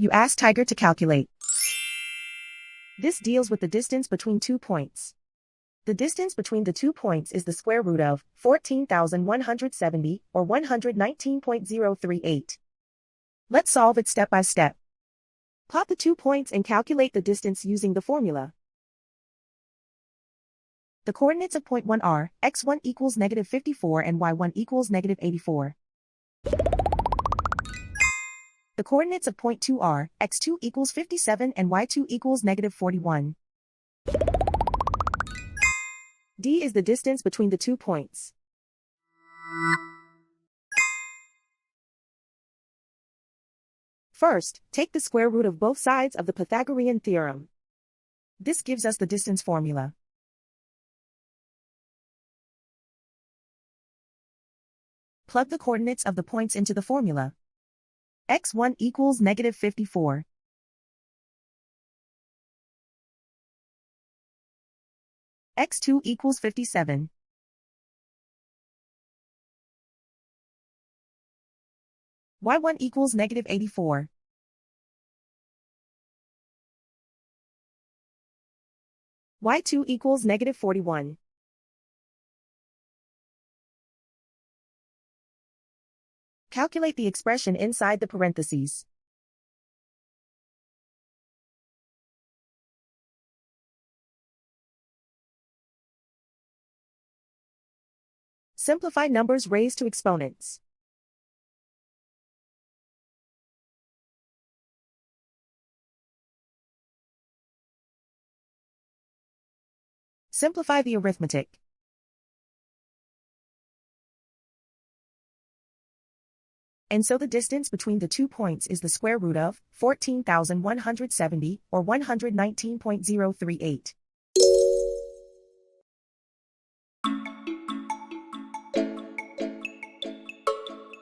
You ask Tiger to calculate. This deals with the distance between 2 points. The distance between the 2 points is the square root of 14,170, or 119.038. Let's solve it step by step. Plot the 2 points and calculate the distance using the formula. The coordinates of point 1 are, x1 equals -54 and y1 equals -84. The coordinates of point 2 are, x2 equals 57 and y2 equals -41. D is the distance between the 2 points. First, take the square root of both sides of the Pythagorean theorem. This gives us the distance formula. Plug the coordinates of the points into the formula. x1 equals -54. x2 equals 57. y1 equals -84. y2 equals -41. Calculate the expression inside the parentheses. Simplify numbers raised to exponents. Simplify the arithmetic. And so the distance between the 2 points is the square root of 14,170, or 119.038.